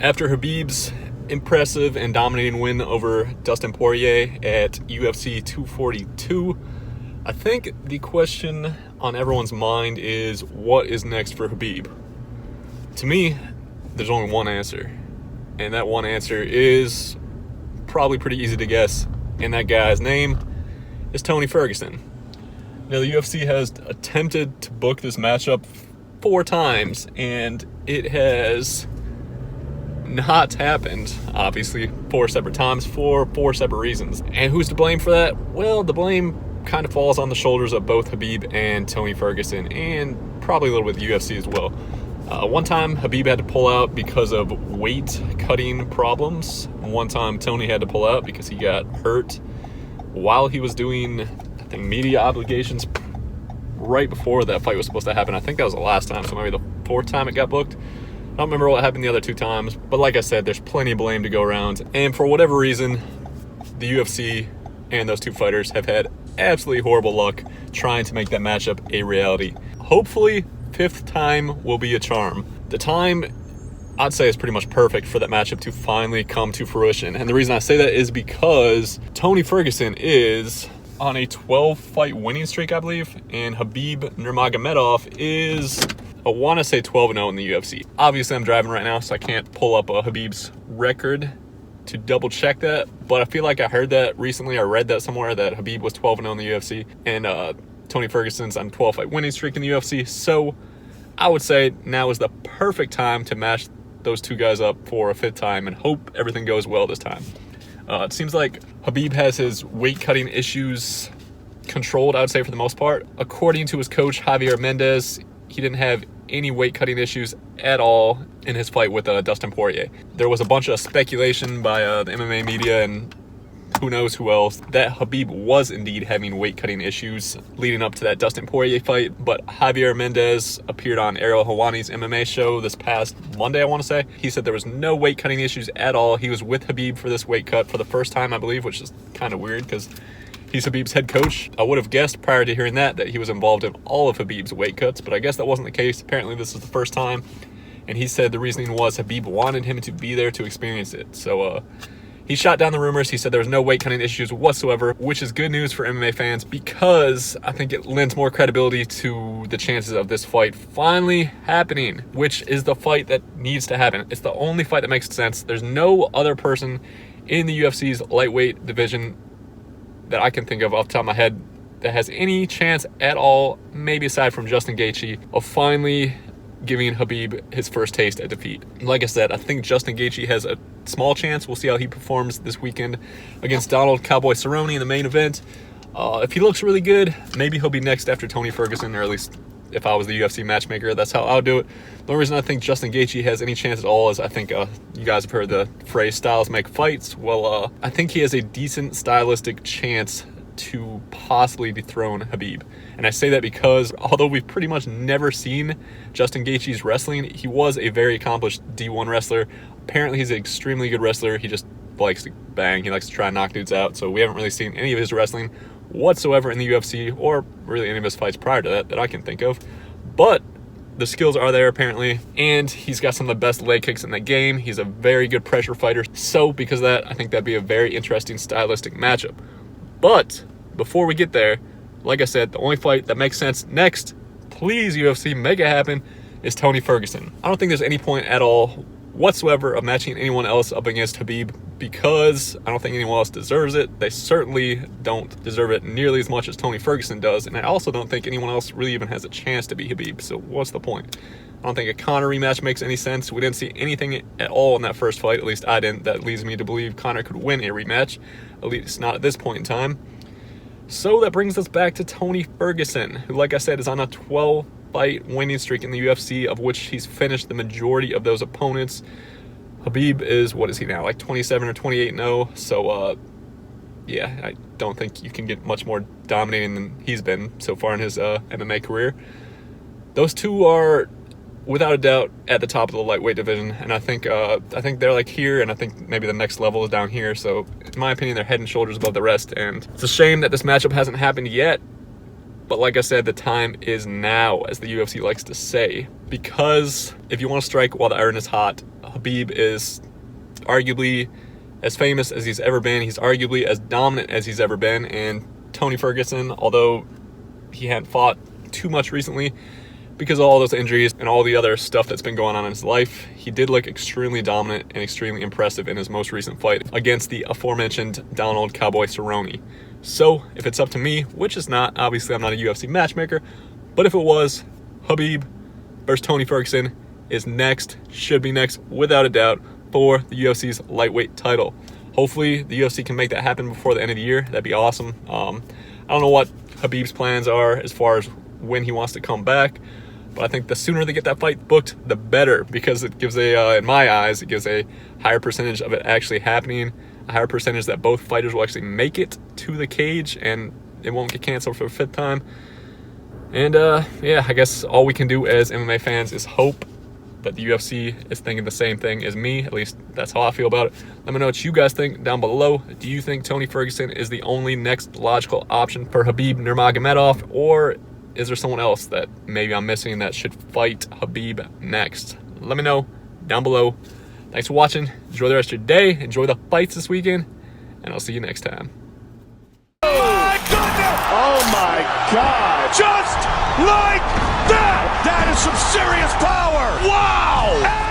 After Khabib's impressive and dominating win over Dustin Poirier at UFC 242, I think the question on everyone's mind is, what is next for Khabib? To me, there's only one answer, and that one answer is probably pretty easy to guess, and that guy's name is Tony Ferguson. Now, the UFC has attempted to book this matchup 4 times, and it has not happened, obviously, 4 separate times for 4 separate reasons. And who's to blame for that? Well, the blame kind of falls on the shoulders of both Khabib and Tony Ferguson, and probably a little bit of the UFC as well. One time, Khabib had to pull out because of weight-cutting problems. One time, Tony had to pull out because he got hurt while he was doing, I think, media obligations right before that fight was supposed to happen. I think that was the last time, so maybe the 4th time it got booked. I don't remember what happened the other 2 times, but like I said, there's plenty of blame to go around. And for whatever reason, the UFC and those 2 fighters have had absolutely horrible luck trying to make that matchup a reality. Hopefully, 5th time will be a charm. The time, I'd say, is pretty much perfect for that matchup to finally come to fruition. And the reason I say that is because Tony Ferguson is on a 12-fight winning streak, I believe, and Khabib Nurmagomedov is, I want to say, 12-0 in the UFC. Obviously, I'm driving right now, so I can't pull up Khabib's record to double-check that, but I feel like I heard that recently. I read that somewhere, that Khabib was 12-0 in the UFC, and Tony Ferguson's on a 12-fight winning streak in the UFC, so I would say now is the perfect time to match those 2 guys up for a 5th time and hope everything goes well this time. It seems like Khabib has his weight-cutting issues controlled, I would say, for the most part. According to his coach, Javier Mendez, he didn't have any weight-cutting issues at all in his fight with Dustin Poirier. There was a bunch of speculation by the MMA media and who knows who else that Khabib was indeed having weight-cutting issues leading up to that Dustin Poirier fight, but Javier Mendez appeared on Ariel Helwani's MMA show this past Monday, I want to say. He said there was no weight-cutting issues at all. He was with Khabib for this weight cut for the first time, I believe, which is kind of weird because he's Khabib's head coach. I would have guessed prior to hearing that he was involved in all of Khabib's weight cuts, but I guess that wasn't the case. Apparently this is the first time, and he said the reasoning was Khabib wanted him to be there to experience it. So he shot down the rumors. He said there was no weight-cutting issues whatsoever, which is good news for MMA fans because I think it lends more credibility to the chances of this fight finally happening, which is the fight that needs to happen. It's the only fight that makes sense. There's no other person in the UFC's lightweight division that I can think of off the top of my head that has any chance at all, maybe aside from Justin Gaethje, of finally giving Khabib his first taste at defeat. Like I said, I think Justin Gaethje has a small chance. We'll see how he performs this weekend against Donald Cowboy Cerrone in the main event. If he looks really good, maybe he'll be next after Tony Ferguson, or at least if I was the UFC matchmaker, that's how I would do it. The only reason I think Justin Gaethje has any chance at all is I think you guys have heard the phrase styles make fights. Well, I think he has a decent stylistic chance to possibly dethrone Khabib. And I say that because although we've pretty much never seen Justin Gaethje's wrestling, he was a very accomplished D1 wrestler. Apparently he's an extremely good wrestler. He just likes to bang. He likes to try and knock dudes out. So we haven't really seen any of his wrestling whatsoever in the UFC, or really any of his fights prior to that I can think of. But the skills are there apparently, and he's got some of the best leg kicks in the game. He's a very good pressure fighter. So because of that, I think that'd be a very interesting stylistic matchup. But before we get there, like I said, the only fight that makes sense next, please UFC, make it happen, is Tony Ferguson. I don't think there's any point at all whatsoever of matching anyone else up against Khabib because I don't think anyone else deserves it. They certainly don't deserve it nearly as much as Tony Ferguson does, and I also don't think anyone else really even has a chance to beat Khabib, so what's the point? I don't think a Conor rematch makes any sense. We didn't see anything at all in that first fight, at least I didn't, that leads me to believe Conor could win a rematch, at least not at this point in time. So that brings us back to Tony Ferguson, who, like I said, is on a 12-fight winning streak in the UFC, of which he's finished the majority of those opponents. Khabib is, what is he now, like 27 or 28-0? So, yeah, I don't think you can get much more dominating than he's been so far in his MMA career. Those two are, without a doubt, at the top of the lightweight division, and I think they're like here, and I think maybe the next level is down here. So in my opinion, they're head and shoulders above the rest, and it's a shame that this matchup hasn't happened yet, But like I said, the time is now, as the UFC likes to say. Because if you want to strike while the iron is hot, Khabib is arguably as famous as he's ever been. He's arguably as dominant as he's ever been. And Tony Ferguson, although he hadn't fought too much recently because of all those injuries and all the other stuff that's been going on in his life, he did look extremely dominant and extremely impressive in his most recent fight against the aforementioned Donald Cowboy Cerrone. So if it's up to me, which is not, obviously I'm not a UFC matchmaker, but if it was, Khabib versus Tony Ferguson is next, should be next without a doubt, for the UFC's lightweight title. Hopefully the UFC can make that happen before the end of the year. That'd be awesome. I don't know what Khabib's plans are as far as when he wants to come back, but I think the sooner they get that fight booked, the better, because it gives in my eyes, it gives a higher percentage of it actually happening, a higher percentage that both fighters will actually make it to the cage and it won't get canceled for a fifth time. And yeah, I guess all we can do as MMA fans is hope that the UFC is thinking the same thing as me. At least that's how I feel about it. Let me know what you guys think down below. Do you think Tony Ferguson is the only next logical option for Khabib Nurmagomedov, or is there someone else that maybe I'm missing that should fight Khabib next? Let me know down below. Thanks for watching. Enjoy the rest of your day. Enjoy the fights this weekend, and I'll see you next time. Oh my goodness! Oh my God! Just like that! That is some serious power! Wow!